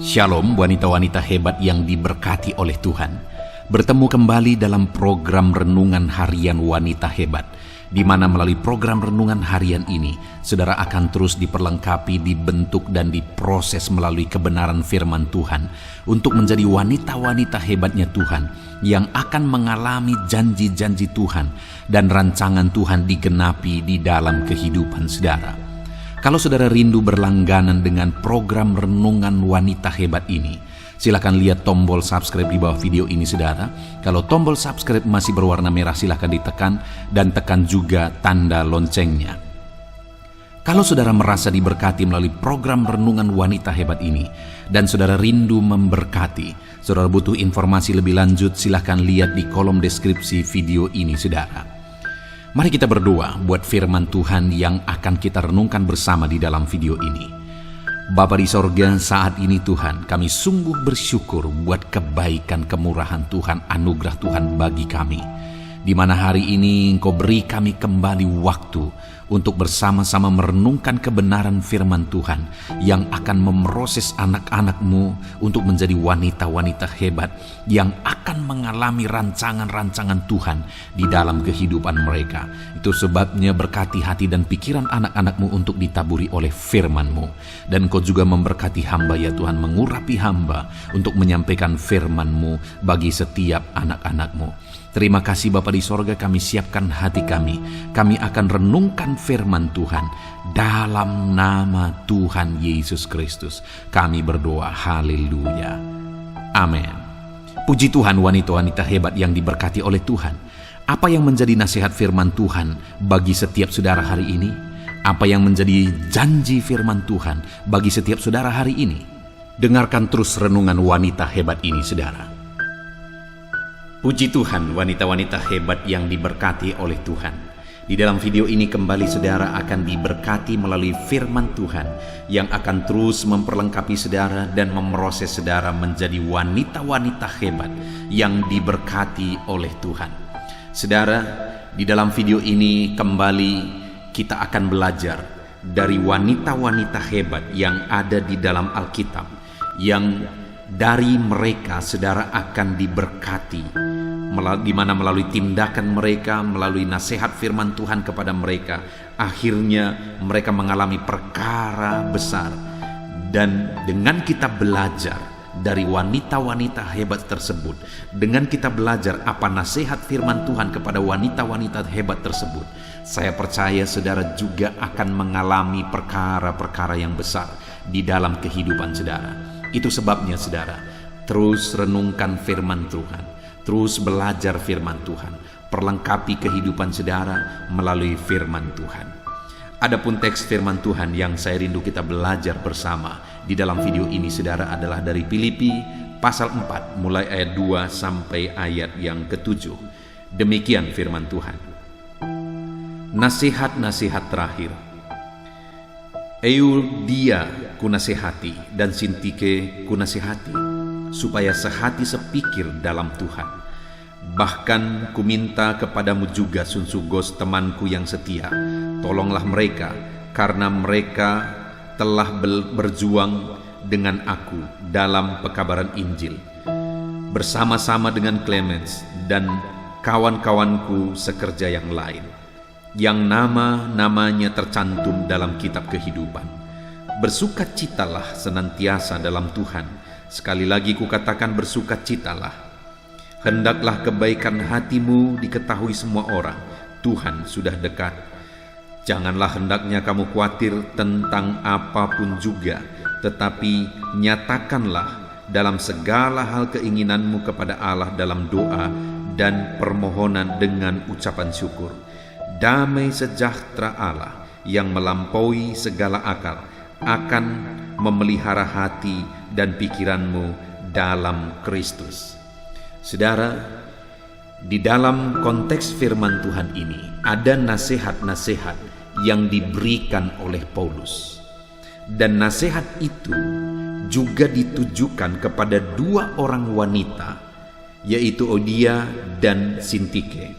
Shalom wanita-wanita hebat yang diberkati oleh Tuhan. Bertemu kembali dalam program Renungan Harian Wanita Hebat, di mana melalui program Renungan Harian ini, saudara akan terus diperlengkapi, dibentuk dan diproses melalui kebenaran firman Tuhan untuk menjadi wanita-wanita hebatnya Tuhan yang akan mengalami janji-janji Tuhan dan rancangan Tuhan digenapi di dalam kehidupan saudara. Kalau saudara rindu berlangganan dengan program Renungan Wanita Hebat ini, silakan lihat tombol subscribe di bawah video ini saudara. Kalau tombol subscribe masih berwarna merah, silakan ditekan dan tekan juga tanda loncengnya. Kalau saudara merasa diberkati melalui program Renungan Wanita Hebat ini dan saudara rindu memberkati, saudara butuh informasi lebih lanjut, silakan lihat di kolom deskripsi video ini saudara. Mari kita berdoa buat firman Tuhan yang akan kita renungkan bersama di dalam video ini. Bapa di sorga, saat ini Tuhan, kami sungguh bersyukur buat kebaikan, kemurahan Tuhan, anugerah Tuhan bagi kami. Di mana hari ini Engkau beri kami kembali waktu untuk bersama-sama merenungkan kebenaran firman Tuhan yang akan memproses anak-anak-Mu untuk menjadi wanita-wanita hebat yang akan mengalami rancangan-rancangan Tuhan di dalam kehidupan mereka. Itu sebabnya berkati hati dan pikiran anak-anak-Mu untuk ditaburi oleh firman-Mu. Dan Engkau juga memberkati hamba ya Tuhan, mengurapi hamba untuk menyampaikan firman-Mu bagi setiap anak-anak-Mu. Terima kasih Bapa di sorga, kami siapkan hati kami. Kami akan renungkan firman Tuhan dalam nama Tuhan Yesus Kristus. Kami berdoa, haleluya. Amin. Puji Tuhan wanita-wanita hebat yang diberkati oleh Tuhan. Apa yang menjadi nasihat firman Tuhan bagi setiap saudara hari ini? Apa yang menjadi janji firman Tuhan bagi setiap saudara hari ini? Dengarkan terus renungan wanita hebat ini saudara. Puji Tuhan wanita-wanita hebat yang diberkati oleh Tuhan. Di dalam video ini kembali saudara akan diberkati melalui firman Tuhan yang akan terus memperlengkapi saudara dan memproses saudara menjadi wanita-wanita hebat yang diberkati oleh Tuhan. Saudara, di dalam video ini kembali kita akan belajar dari wanita-wanita hebat yang ada di dalam Alkitab, yang dari mereka saudara akan diberkati, di mana melalui tindakan mereka, melalui nasihat firman Tuhan kepada mereka, akhirnya mereka mengalami perkara besar. Dan dengan kita belajar dari wanita-wanita hebat tersebut, dengan kita belajar apa nasihat firman Tuhan kepada wanita-wanita hebat tersebut, saya percaya saudara juga akan mengalami perkara-perkara yang besar di dalam kehidupan saudara. Itu sebabnya saudara, terus renungkan firman Tuhan, terus belajar firman Tuhan, perlengkapi kehidupan saudara melalui firman Tuhan. Adapun teks firman Tuhan yang saya rindu kita belajar bersama di dalam video ini saudara adalah dari Filipi pasal 4 mulai ayat 2 sampai ayat yang ke-7. Demikian firman Tuhan. Nasihat-nasihat terakhir. Euodia kunasihati dan Sintike kunasihati, supaya sehati sepikir dalam Tuhan. Bahkan kuminta kepadamu juga Sunsugos temanku yang setia, tolonglah mereka, karena mereka telah berjuang dengan aku dalam pekabaran Injil, bersama-sama dengan Clemens dan kawan-kawanku sekerja yang lain, yang nama-namanya tercantum dalam kitab kehidupan. Bersukacitalah senantiasa dalam Tuhan. Sekali lagi kukatakan, bersukacitalah. Hendaklah kebaikan hatimu diketahui semua orang. Tuhan sudah dekat. Janganlah hendaknya kamu khawatir tentang apapun juga, tetapi nyatakanlah dalam segala hal keinginanmu kepada Allah dalam doa dan permohonan dengan ucapan syukur. Damai sejahtera Allah yang melampaui segala akal akan memelihara hati dan pikiranmu dalam Kristus. Saudara, di dalam konteks firman Tuhan ini ada nasihat-nasihat yang diberikan oleh Paulus. Dan nasihat itu juga ditujukan kepada dua orang wanita, yaitu Euodia dan Sintike.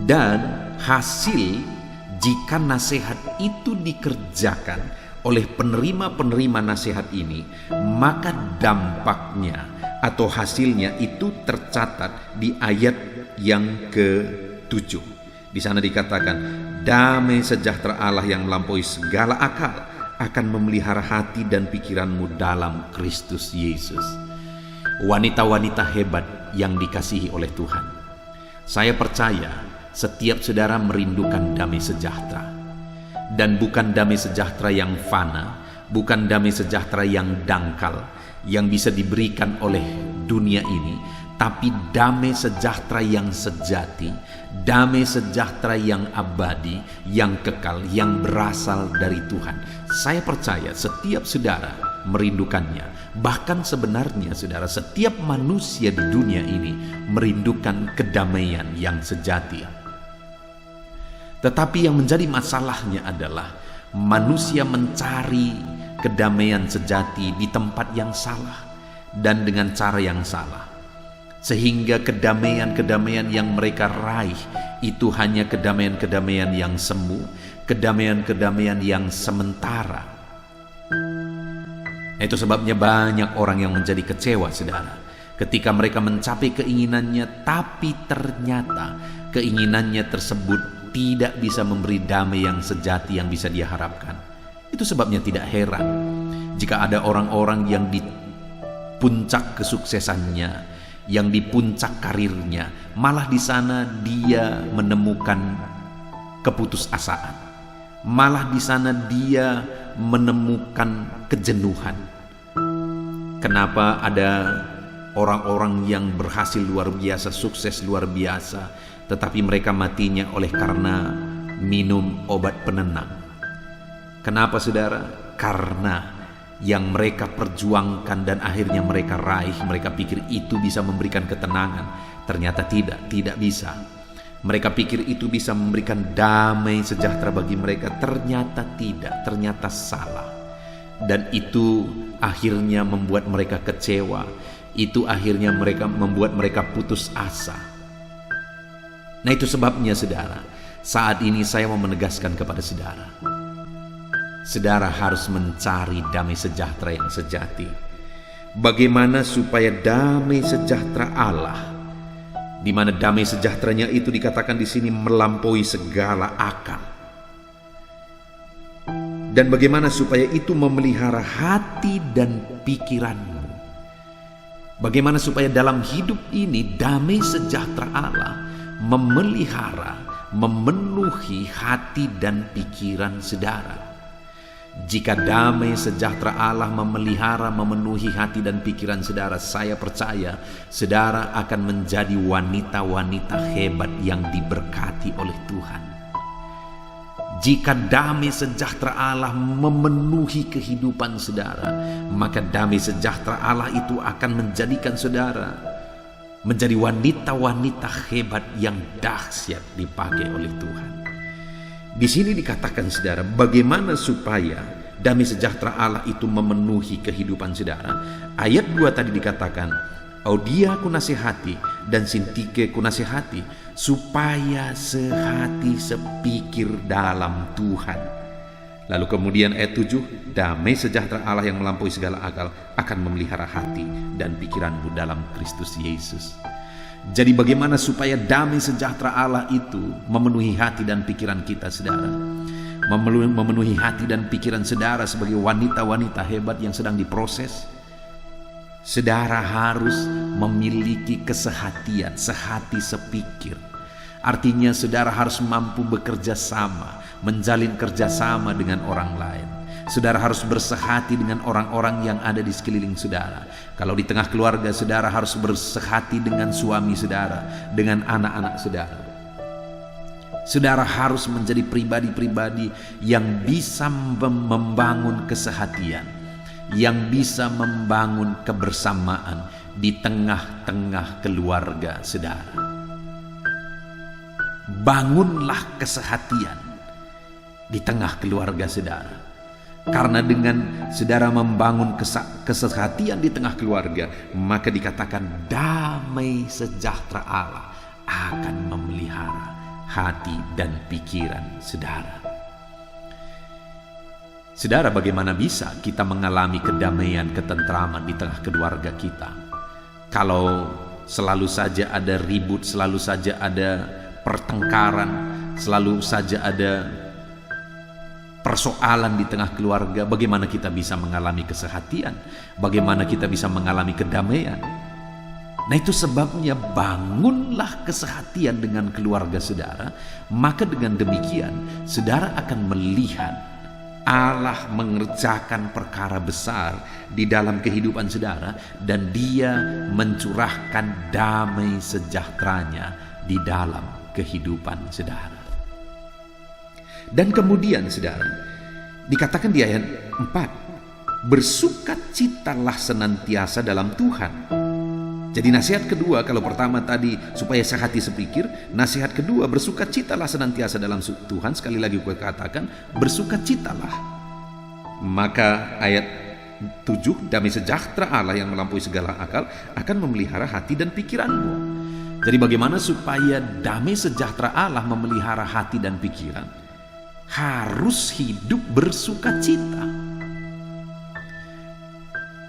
Dan hasil jika nasihat itu dikerjakan oleh penerima-penerima nasihat ini, maka dampaknya atau hasilnya itu tercatat di ayat yang ke-7. Di sana dikatakan, damai sejahtera Allah yang melampaui segala akal akan memelihara hati dan pikiranmu dalam Kristus Yesus. Wanita-wanita hebat yang dikasihi oleh Tuhan, saya percaya setiap saudara merindukan damai sejahtera. Dan bukan damai sejahtera yang fana, bukan damai sejahtera yang dangkal, yang bisa diberikan oleh dunia ini, tapi damai sejahtera yang sejati, damai sejahtera yang abadi, yang kekal, yang berasal dari Tuhan. Saya percaya setiap saudara merindukannya. Bahkan sebenarnya saudara, setiap manusia di dunia ini merindukan kedamaian yang sejati. Tetapi yang menjadi masalahnya adalah manusia mencari kedamaian sejati di tempat yang salah dan dengan cara yang salah. Sehingga kedamaian-kedamaian yang mereka raih itu hanya kedamaian-kedamaian yang semu, kedamaian-kedamaian yang sementara. Itu sebabnya banyak orang yang menjadi kecewa, saudara, ketika mereka mencapai keinginannya, tapi ternyata keinginannya tersebut tidak bisa memberi damai yang sejati yang bisa dia harapkan. Itu sebabnya tidak heran jika ada orang-orang yang di puncak kesuksesannya, yang di puncak karirnya, malah di sana dia menemukan keputusasaan. Malah di sana dia menemukan kejenuhan. Kenapa ada orang-orang yang berhasil luar biasa, sukses luar biasa, tetapi mereka matinya oleh karena minum obat penenang? Kenapa saudara? Karena yang mereka perjuangkan dan akhirnya mereka raih, mereka pikir itu bisa memberikan ketenangan. Ternyata tidak bisa. Mereka pikir itu bisa memberikan damai sejahtera bagi mereka. Ternyata tidak, ternyata salah. Dan itu akhirnya membuat mereka kecewa. Itu akhirnya membuat mereka putus asa. Nah, itu sebabnya saudara, saat ini saya mau menegaskan kepada saudara, saudara harus mencari damai sejahtera yang sejati. Bagaimana supaya damai sejahtera Allah, di mana damai sejahteranya itu dikatakan di sini melampaui segala akal. Dan bagaimana supaya itu memelihara hati dan pikiranmu. Bagaimana supaya dalam hidup ini damai sejahtera Allah memelihara, memenuhi hati dan pikiran saudara. Jika damai sejahtera Allah memelihara, memenuhi hati dan pikiran saudara, saya percaya saudara akan menjadi wanita-wanita hebat yang diberkati oleh Tuhan. Jika damai sejahtera Allah memenuhi kehidupan saudara, maka damai sejahtera Allah itu akan menjadikan saudara menjadi wanita-wanita hebat yang dahsyat dipakai oleh Tuhan. Di sini dikatakan saudara, bagaimana supaya damai sejahtera Allah itu memenuhi kehidupan saudara. Ayat 2 tadi dikatakan, Audia ku nasihati dan Sintike ku nasihati, supaya sehati sepikir dalam Tuhan. Lalu kemudian ayat 7, damai sejahtera Allah yang melampaui segala akal akan memelihara hati dan pikiranmu dalam Kristus Yesus. Jadi bagaimana supaya damai sejahtera Allah itu memenuhi hati dan pikiran kita saudara? Memenuhi hati dan pikiran saudara sebagai wanita-wanita hebat yang sedang diproses. Saudara harus memiliki kesehatian, sehati sepikir. Artinya saudara harus mampu bekerja sama, menjalin kerjasama dengan orang lain. Saudara harus bersehati dengan orang-orang yang ada di sekeliling saudara. Kalau di tengah keluarga, saudara harus bersehati dengan suami saudara, dengan anak-anak saudara. Saudara harus menjadi pribadi-pribadi yang bisa membangun kesehatian, yang bisa membangun kebersamaan di tengah-tengah keluarga saudara. Bangunlah kesehatian di tengah keluarga saudara. Karena dengan saudara membangun kesehatian di tengah keluarga, maka dikatakan damai sejahtera Allah akan memelihara hati dan pikiran saudara. Saudara, bagaimana bisa kita mengalami kedamaian, ketentraman di tengah keluarga kita kalau selalu saja ada ribut, selalu saja ada pertengkaran, selalu saja ada persoalan di tengah keluarga? Bagaimana kita bisa mengalami kesehatan? Bagaimana kita bisa mengalami kedamaian? Nah, itu sebabnya bangunlah kesehatan dengan keluarga saudara. Maka dengan demikian saudara akan melihat Allah mengerjakan perkara besar di dalam kehidupan saudara, dan Dia mencurahkan damai sejahteranya di dalam kehidupan saudara. Dan kemudian saudara, dikatakan di ayat 4, bersukacitalah senantiasa dalam Tuhan. Jadi nasihat kedua, kalau pertama tadi supaya sehati sepikir, nasihat kedua bersukacitalah senantiasa dalam Tuhan. Sekali lagi gue katakan, bersukacitalah. Maka ayat 7, damai sejahtera Allah yang melampaui segala akal akan memelihara hati dan pikiranmu. Jadi bagaimana supaya damai sejahtera Allah memelihara hati dan pikiran? Harus hidup bersukacita.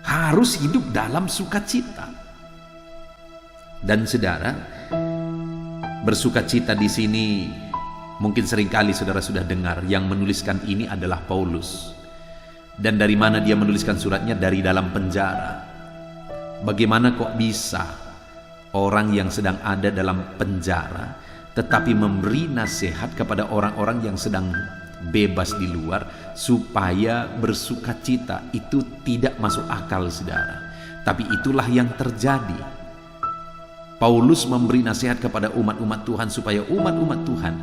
Harus hidup dalam sukacita. Dan saudara, bersukacita di sini mungkin seringkali saudara sudah dengar, yang menuliskan ini adalah Paulus. Dan dari mana dia menuliskan suratnya? Dari dalam penjara. Bagaimana kok bisa orang yang sedang ada dalam penjara tetapi memberi nasihat kepada orang-orang yang sedang bebas di luar supaya bersukacita? Itu tidak masuk akal saudara. Tapi itulah yang terjadi. Paulus memberi nasihat kepada umat-umat Tuhan supaya umat-umat Tuhan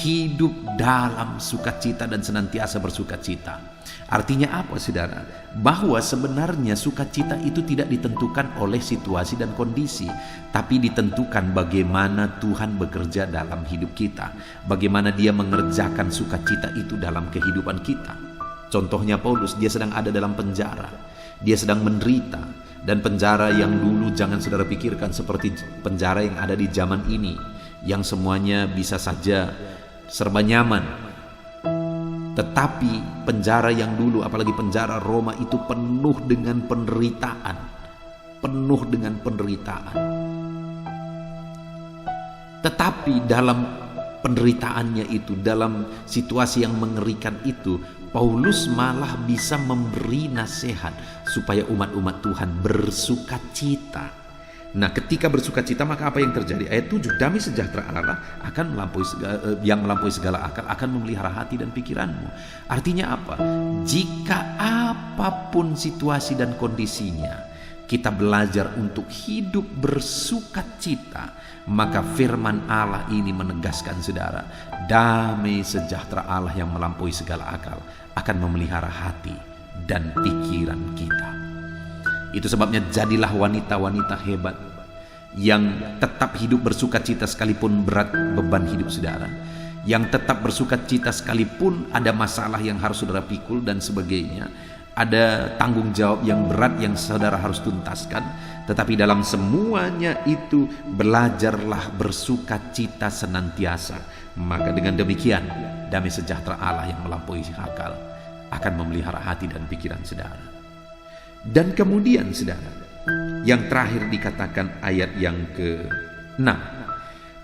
hidup dalam sukacita dan senantiasa bersukacita. Artinya apa saudara? Bahwa sebenarnya sukacita itu tidak ditentukan oleh situasi dan kondisi, tapi ditentukan bagaimana Tuhan bekerja dalam hidup kita, bagaimana Dia mengerjakan sukacita itu dalam kehidupan kita. Contohnya Paulus, dia sedang ada dalam penjara, dia sedang menderita. Dan penjara yang dulu jangan saudara pikirkan seperti penjara yang ada di zaman ini, yang semuanya bisa saja serba nyaman. Tetapi penjara yang dulu, apalagi penjara Roma, itu penuh dengan penderitaan. Penuh dengan penderitaan. Tetapi dalam penderitaannya itu, dalam situasi yang mengerikan itu, Paulus malah bisa memberi nasihat supaya umat-umat Tuhan bersukacita. Nah, ketika bersukacita maka apa yang terjadi? Ayat 7, damai sejahtera Allah akan melampaui segala akal akan memelihara hati dan pikiranmu. Artinya apa? Jika apapun situasi dan kondisinya, kita belajar untuk hidup bersukacita, maka firman Allah ini menegaskan saudara, damai sejahtera Allah yang melampaui segala akal akan memelihara hati dan pikiran kita. Itu sebabnya jadilah wanita-wanita hebat yang tetap hidup bersukacita sekalipun berat beban hidup saudara, yang tetap bersukacita sekalipun ada masalah yang harus saudara pikul dan sebagainya, ada tanggung jawab yang berat yang saudara harus tuntaskan. Tetapi dalam semuanya itu belajarlah bersukacita senantiasa. Maka dengan demikian damai sejahtera Allah yang melampaui akal akan memelihara hati dan pikiran saudara. Dan kemudian saudara, yang terakhir dikatakan ayat yang ke-6,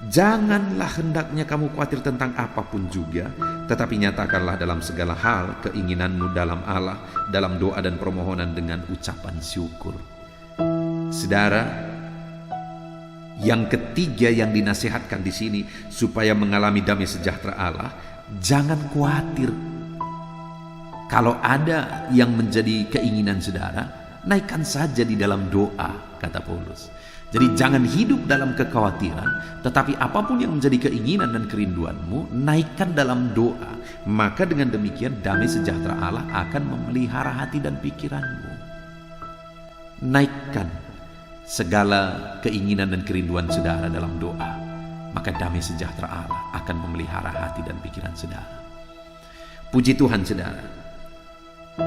janganlah hendaknya kamu khawatir tentang apapun juga, tetapi nyatakanlah dalam segala hal keinginanmu dalam Allah, dalam doa dan permohonan dengan ucapan syukur. Saudara, yang ketiga yang dinasihatkan di sini supaya mengalami damai sejahtera Allah, jangan khawatir. Kalau ada yang menjadi keinginan saudara, naikkan saja di dalam doa, kata Paulus. Jadi jangan hidup dalam kekhawatiran, tetapi apapun yang menjadi keinginan dan kerinduanmu, naikkan dalam doa. Maka dengan demikian damai sejahtera Allah akan memelihara hati dan pikiranmu. Naikkan segala keinginan dan kerinduan saudara dalam doa, maka damai sejahtera Allah akan memelihara hati dan pikiran saudara. Puji Tuhan saudara.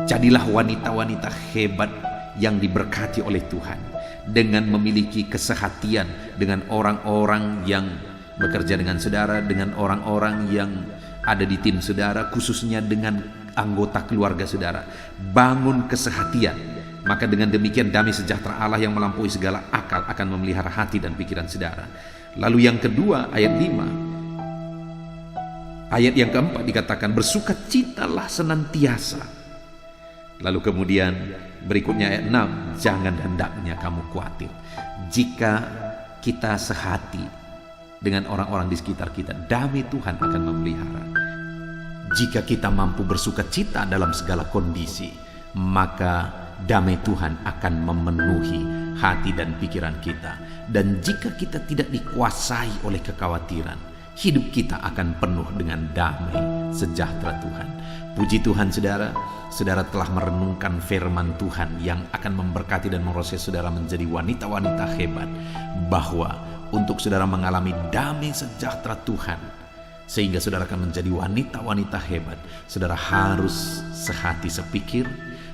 Jadilah wanita-wanita hebat yang diberkati oleh Tuhan, dengan memiliki kesehatan dengan orang-orang yang bekerja dengan saudara, dengan orang-orang yang ada di tim saudara, khususnya dengan anggota keluarga saudara. Bangun kesehatian. Maka dengan demikian damai sejahtera Allah yang melampaui segala akal akan memelihara hati dan pikiran saudara. Lalu yang kedua, ayat 5. Ayat yang keempat dikatakan, bersukacitalah senantiasa. Lalu kemudian berikutnya ayat 6, jangan hendaknya kamu khawatir. Jika kita sehati dengan orang-orang di sekitar kita, damai Tuhan akan memelihara. Jika kita mampu bersukacita dalam segala kondisi, maka damai Tuhan akan memenuhi hati dan pikiran kita. Dan jika kita tidak dikuasai oleh kekhawatiran, hidup kita akan penuh dengan damai sejahtera Tuhan. Puji Tuhan saudara, saudara telah merenungkan firman Tuhan yang akan memberkati dan memproses saudara menjadi wanita-wanita hebat. Bahwa untuk saudara mengalami damai sejahtera Tuhan, sehingga saudara akan menjadi wanita-wanita hebat, saudara harus sehati sepikir,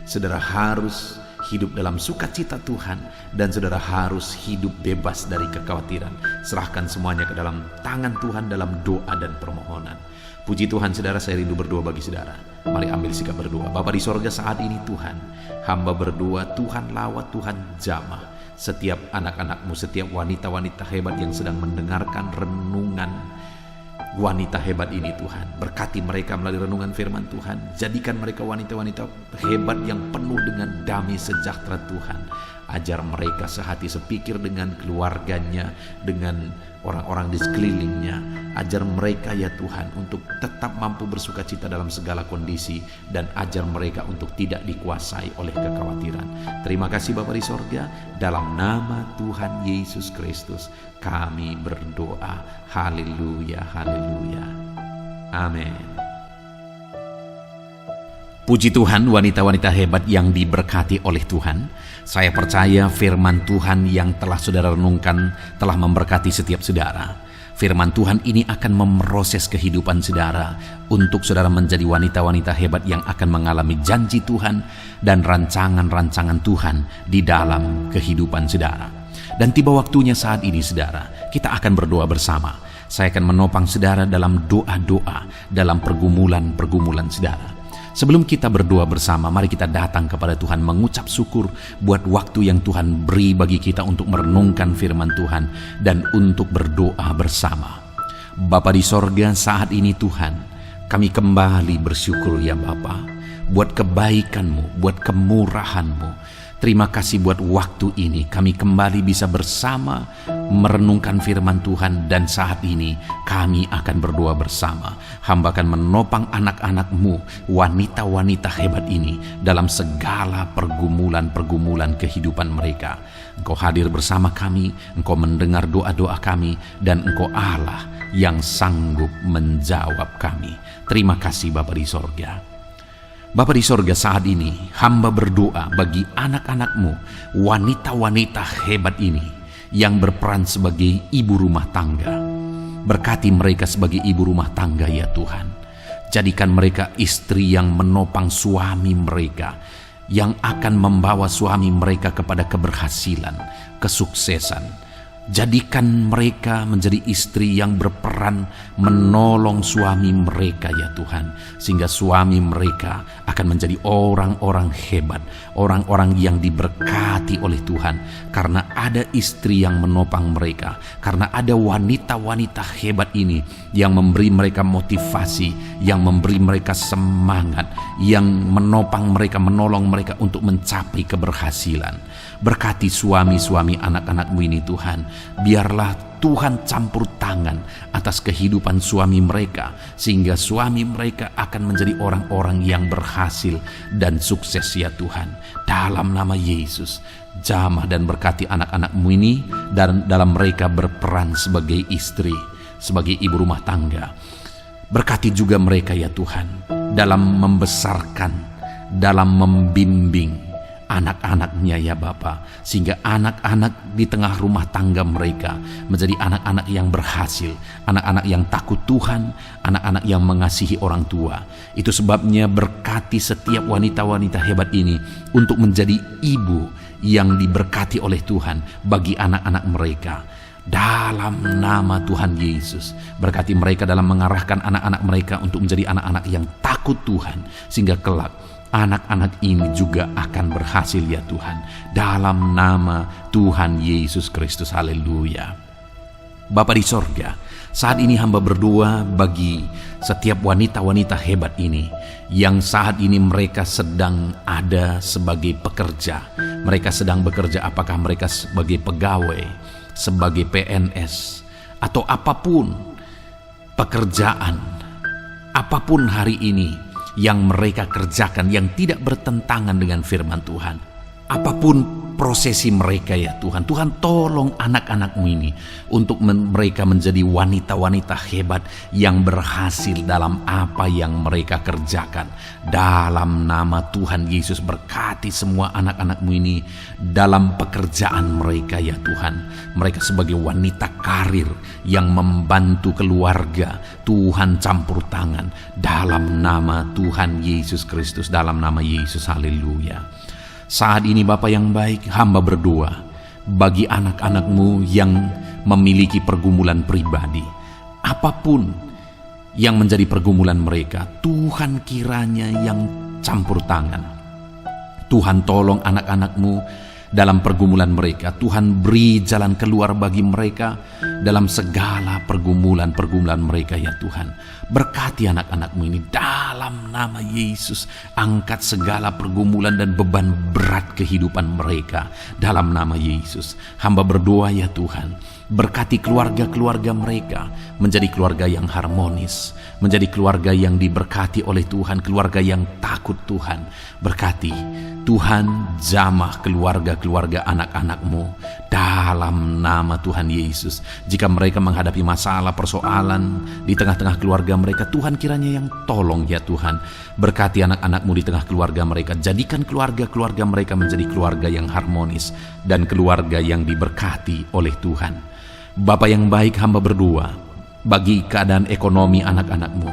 saudara harus hidup dalam sukacita Tuhan, dan saudara harus hidup bebas dari kekhawatiran. Serahkan semuanya ke dalam tangan Tuhan dalam doa dan permohonan. Puji Tuhan saudara, saya rindu berdoa bagi saudara. Mari ambil sikap berdoa. Bapa di sorga, saat ini Tuhan, hamba berdoa, Tuhan lawat, Tuhan jamah setiap anak-anak-Mu, setiap wanita-wanita hebat yang sedang mendengarkan renungan wanita hebat ini Tuhan. Berkati mereka melalui renungan firman Tuhan. Jadikan mereka wanita-wanita hebat yang penuh dengan damai sejahtera Tuhan. Ajar mereka sehati sepikir dengan keluarganya, dengan orang-orang di sekelilingnya. Ajar mereka ya Tuhan untuk tetap mampu bersukacita dalam segala kondisi, dan ajar mereka untuk tidak dikuasai oleh kekhawatiran. Terima kasih Bapa di sorga, dalam nama Tuhan Yesus Kristus kami berdoa. Haleluya, haleluya. Amin. Puji Tuhan, wanita-wanita hebat yang diberkati oleh Tuhan. Saya percaya firman Tuhan yang telah saudara renungkan telah memberkati setiap saudara. Firman Tuhan ini akan memproses kehidupan saudara untuk saudara menjadi wanita-wanita hebat yang akan mengalami janji Tuhan dan rancangan-rancangan Tuhan di dalam kehidupan saudara. Dan tiba waktunya saat ini saudara, kita akan berdoa bersama. Saya akan menopang saudara dalam doa-doa, dalam pergumulan-pergumulan saudara. Sebelum kita berdoa bersama, mari kita datang kepada Tuhan mengucap syukur buat waktu yang Tuhan beri bagi kita untuk merenungkan firman Tuhan dan untuk berdoa bersama. Bapa di sorga, saat ini Tuhan, kami kembali bersyukur ya Bapa, buat kebaikan-Mu, buat kemurahan-Mu. Terima kasih buat waktu ini kami kembali bisa bersama merenungkan firman Tuhan, dan saat ini kami akan berdoa bersama. Hamba akan menopang anak-anak-Mu, wanita-wanita hebat ini dalam segala pergumulan-pergumulan kehidupan mereka. Engkau hadir bersama kami, Engkau mendengar doa-doa kami, dan Engkau Allah yang sanggup menjawab kami. Terima kasih Bapa di sorga. Bapa di sorga, saat ini hamba berdoa bagi anak-anak-Mu, wanita-wanita hebat ini yang berperan sebagai ibu rumah tangga. Berkati mereka sebagai ibu rumah tangga ya Tuhan. Jadikan mereka istri yang menopang suami mereka, yang akan membawa suami mereka kepada keberhasilan, kesuksesan. Jadikan mereka menjadi istri yang berperan menolong suami mereka ya Tuhan, sehingga suami mereka akan menjadi orang-orang hebat, orang-orang yang diberkati oleh Tuhan, karena ada istri yang menopang mereka, karena ada wanita-wanita hebat ini yang memberi mereka motivasi, yang memberi mereka semangat, yang menopang mereka, menolong mereka untuk mencapai keberhasilan. Berkati suami-suami anak-anak-Mu ini Tuhan. Biarlah Tuhan campur tangan atas kehidupan suami mereka, sehingga suami mereka akan menjadi orang-orang yang berhasil dan sukses ya Tuhan. Dalam nama Yesus, jamah dan berkati anak-anak-Mu ini, dan dalam mereka berperan sebagai istri, sebagai ibu rumah tangga. Berkati juga mereka ya Tuhan dalam membesarkan, dalam membimbing anak-anaknya ya Bapa, sehingga anak-anak di tengah rumah tangga mereka menjadi anak-anak yang berhasil, anak-anak yang takut Tuhan, anak-anak yang mengasihi orang tua. Itu sebabnya berkati setiap wanita-wanita hebat ini untuk menjadi ibu yang diberkati oleh Tuhan bagi anak-anak mereka. dalam nama Tuhan Yesus. Berkati mereka dalam mengarahkan anak-anak mereka untuk menjadi anak-anak yang takut Tuhan, sehingga kelak anak-anak ini juga akan berhasil ya Tuhan, dalam nama Tuhan Yesus Kristus. Haleluya. Bapa di sorga, saat ini hamba berdoa bagi setiap wanita-wanita hebat ini yang saat ini mereka sedang ada sebagai pekerja. Mereka sedang bekerja, apakah mereka sebagai pegawai, sebagai PNS, atau apapun pekerjaan, apapun hari ini yang mereka kerjakan yang tidak bertentangan dengan firman Tuhan. Apapun prosesi mereka ya Tuhan, Tuhan tolong anak-anak-Mu ini untuk mereka menjadi wanita-wanita hebat yang berhasil dalam apa yang mereka kerjakan. Dalam nama Tuhan Yesus, berkati semua anak-anak-Mu ini dalam pekerjaan mereka ya Tuhan. Mereka sebagai wanita karir yang membantu keluarga, Tuhan campur tangan dalam nama Tuhan Yesus Kristus, dalam nama Yesus. Haleluya. Saat ini Bapa yang baik, hamba berdoa bagi anak-anak-Mu yang memiliki pergumulan pribadi. Apapun yang menjadi pergumulan mereka, Tuhan kiranya yang campur tangan. Tuhan tolong anak-anak-Mu dalam pergumulan mereka. Tuhan beri jalan keluar bagi mereka dalam segala pergumulan-pergumulan mereka ya Tuhan. Berkati anak-anak-Mu ini dalam nama Yesus. Angkat segala pergumulan dan beban berat kehidupan mereka dalam nama Yesus. Hamba berdoa ya Tuhan, berkati keluarga-keluarga mereka menjadi keluarga yang harmonis, menjadi keluarga yang diberkati oleh Tuhan, keluarga yang takut Tuhan. Berkati Tuhan jamah keluarga-keluarga anak-anak-Mu dalam nama Tuhan Yesus. Jika mereka menghadapi masalah, persoalan di tengah-tengah keluarga mereka, Tuhan kiranya yang tolong ya Tuhan. Berkati anak-anak-Mu di tengah keluarga mereka. Jadikan keluarga-keluarga mereka menjadi keluarga yang harmonis dan keluarga yang diberkati oleh Tuhan. Bapa yang baik, hamba berdoa bagi keadaan ekonomi anak-anak-Mu.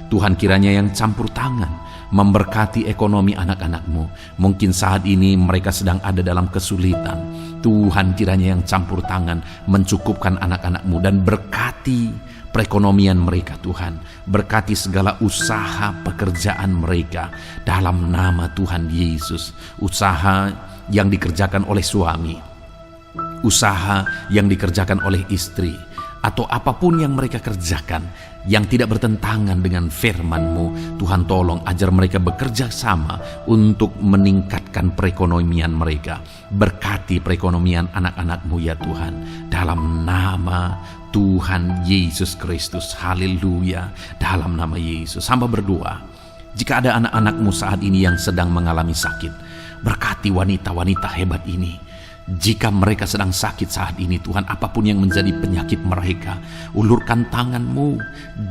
Tuhan kiranya yang campur tangan memberkati ekonomi anak-anak-Mu. Mungkin saat ini mereka sedang ada dalam kesulitan. Tuhan kiranya yang campur tangan mencukupkan anak-anak-Mu dan berkati perekonomian mereka Tuhan. Berkati segala usaha pekerjaan mereka dalam nama Tuhan Yesus. Usaha yang dikerjakan oleh suami, usaha yang dikerjakan oleh istri, atau apapun yang mereka kerjakan yang tidak bertentangan dengan firman-Mu, Tuhan tolong ajar mereka bekerja sama untuk meningkatkan perekonomian mereka. Berkati perekonomian anak-anak-Mu ya Tuhan, dalam nama Tuhan Yesus Kristus. Haleluya. Dalam nama Yesus hamba berdoa, jika ada anak-anak-Mu saat ini yang sedang mengalami sakit, berkati wanita-wanita hebat ini. Jika mereka sedang sakit saat ini Tuhan, apapun yang menjadi penyakit mereka, ulurkan tangan-Mu,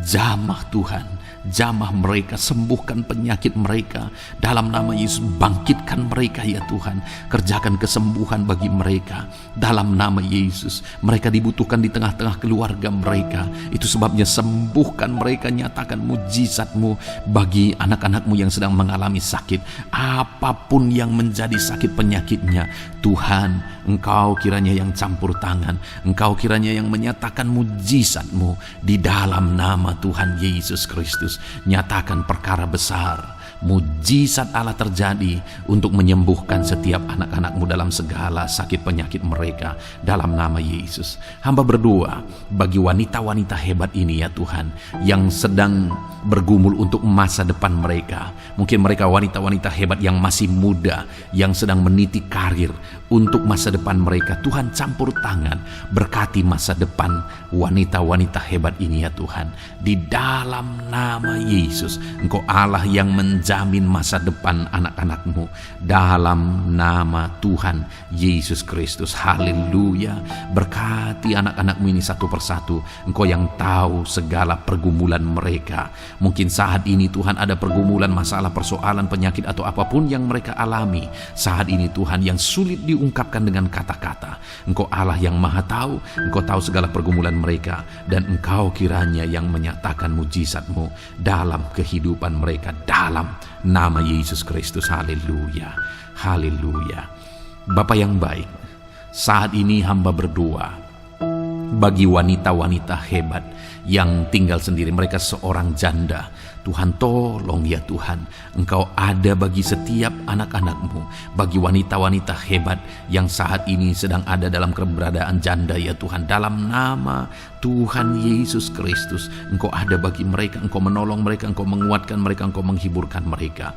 jamah Tuhan, jamah mereka, sembuhkan penyakit mereka dalam nama Yesus. Bangkitkan mereka ya Tuhan, kerjakan kesembuhan bagi mereka dalam nama Yesus. Mereka dibutuhkan di tengah-tengah keluarga mereka, itu sebabnya sembuhkan mereka, nyatakan mujizat-Mu bagi anak-anak-Mu yang sedang mengalami sakit. Apapun yang menjadi sakit penyakitnya Tuhan, Engkau kiranya yang campur tangan, Engkau kiranya yang menyatakan mujizat-Mu di dalam nama Tuhan Yesus Kristus. Nyatakan perkara besar, mujizat Allah terjadi untuk menyembuhkan setiap anak-anak-Mu dalam segala sakit penyakit mereka dalam nama Yesus. Hamba berdoa bagi wanita-wanita hebat ini ya Tuhan, yang sedang bergumul untuk masa depan mereka. Mungkin mereka wanita-wanita hebat yang masih muda, yang sedang meniti karir untuk masa depan mereka. Tuhan campur tangan, berkati masa depan wanita-wanita hebat ini ya Tuhan. Di dalam nama Yesus, Engkau Allah yang menjamin masa depan anak-anak-Mu dalam nama Tuhan Yesus Kristus. Haleluya. Berkati anak-anak-Mu ini satu persatu. Engkau yang tahu segala pergumulan mereka. Mungkin saat ini Tuhan ada pergumulan, masalah, persoalan, penyakit atau apapun yang mereka alami saat ini Tuhan, yang sulit diungkapkan dengan kata-kata. Engkau Allah yang maha tahu, Engkau tahu segala pergumulan mereka, dan Engkau kiranya yang menyatakan mujizat-Mu dalam kehidupan mereka dalam nama Yesus Kristus. Haleluya. Haleluya. Bapa yang baik, saat ini hamba berdoa bagi wanita-wanita hebat yang tinggal sendiri, mereka seorang janda. Tuhan tolong ya Tuhan, Engkau ada bagi setiap anak-anak-Mu, bagi wanita-wanita hebat yang saat ini sedang ada dalam keberadaan janda ya Tuhan. Dalam nama Tuhan Yesus Kristus, Engkau ada bagi mereka, Engkau menolong mereka, Engkau menguatkan mereka, Engkau menghiburkan mereka.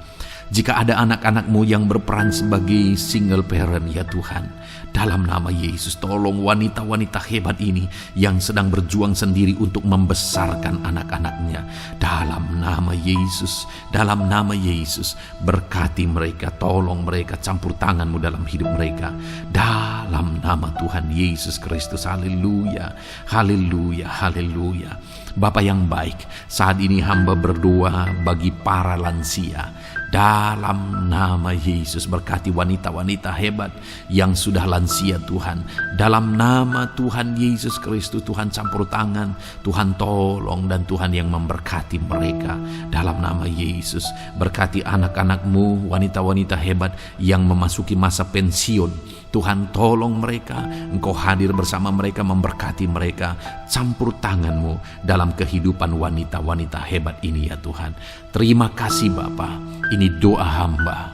Jika ada anak-anak-Mu yang berperan sebagai single parent ya Tuhan, dalam nama Yesus tolong wanita-wanita hebat ini yang sedang berjuang sendiri untuk membesarkan anak-anaknya. Dalam nama Yesus, dalam nama Yesus, berkati mereka, tolong mereka, campur tangan-Mu dalam hidup mereka. Dalam nama Tuhan Yesus Kristus, haleluya, haleluya, haleluya. Bapa yang baik, saat ini hamba berdoa bagi para lansia. Dalam nama Yesus, berkati wanita-wanita hebat yang sudah lansia Tuhan. Dalam nama Tuhan Yesus Kristus, Tuhan campur tangan, Tuhan tolong, dan Tuhan yang memberkati mereka. Dalam nama Yesus, berkati anak-anak-Mu, wanita-wanita hebat yang memasuki masa pensiun. Tuhan tolong mereka, Engkau hadir bersama mereka, memberkati mereka. Campur tangan-Mu dalam kehidupan wanita-wanita hebat ini ya Tuhan. Terima kasih Bapa. Ini doa hamba,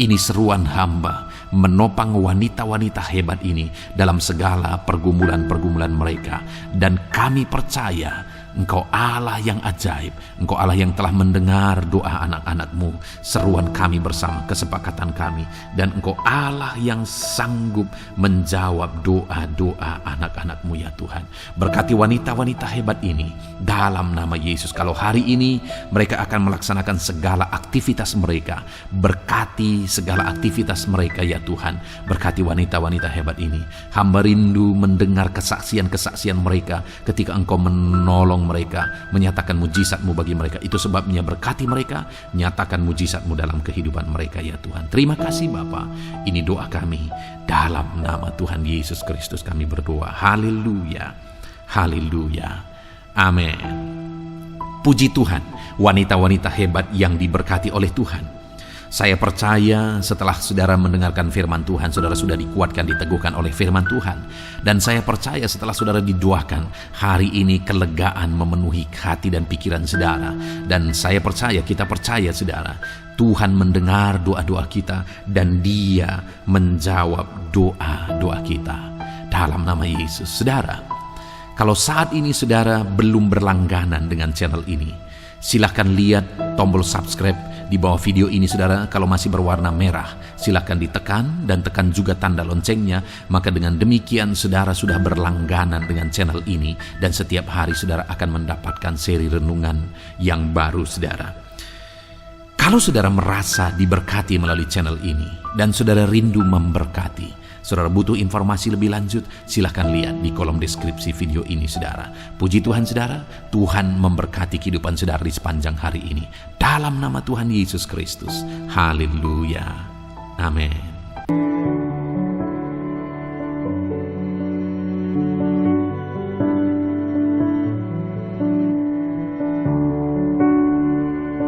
ini seruan hamba, menopang wanita-wanita hebat ini dalam segala pergumulan-pergumulan mereka. Dan kami percaya Engkau Allah yang ajaib, Engkau Allah yang telah mendengar doa anak-anak-Mu, seruan kami bersama, kesepakatan kami. Dan Engkau Allah yang sanggup menjawab doa-doa anak-anak-Mu ya Tuhan. Berkati wanita-wanita hebat ini dalam nama Yesus. Kalau hari ini mereka akan melaksanakan segala aktivitas mereka, berkati segala aktivitas mereka ya Tuhan. Berkati wanita-wanita hebat ini. Hamba rindu mendengar kesaksian-kesaksian mereka ketika Engkau menolong mereka, menyatakan mujizat-Mu bagi mereka. Itu sebabnya berkati mereka, nyatakan mujizat-Mu dalam kehidupan mereka ya Tuhan. Terima kasih Bapa. Ini doa kami dalam nama Tuhan Yesus Kristus kami berdoa. Haleluya, haleluya, amin. Puji Tuhan, wanita-wanita hebat yang diberkati oleh Tuhan. Saya percaya setelah saudara mendengarkan firman Tuhan, saudara sudah dikuatkan, diteguhkan oleh firman Tuhan. Dan saya percaya setelah saudara didoakan, hari ini kelegaan memenuhi hati dan pikiran saudara. Dan saya percaya, kita percaya saudara, Tuhan mendengar doa-doa kita dan Dia menjawab doa-doa kita. Dalam nama Yesus. Saudara, kalau saat ini saudara belum berlangganan dengan channel ini, silahkan lihat tombol subscribe di bawah video ini saudara. Kalau masih berwarna merah, silahkan ditekan dan tekan juga tanda loncengnya. Maka dengan demikian saudara sudah berlangganan dengan channel ini, dan setiap hari saudara akan mendapatkan seri renungan yang baru saudara. Kalau saudara merasa diberkati melalui channel ini dan saudara rindu memberkati, saudara butuh informasi lebih lanjut, silahkan lihat di kolom deskripsi video ini saudara. Puji Tuhan saudara, Tuhan memberkati kehidupan saudara di sepanjang hari ini. Dalam nama Tuhan Yesus Kristus. Haleluya. Amin.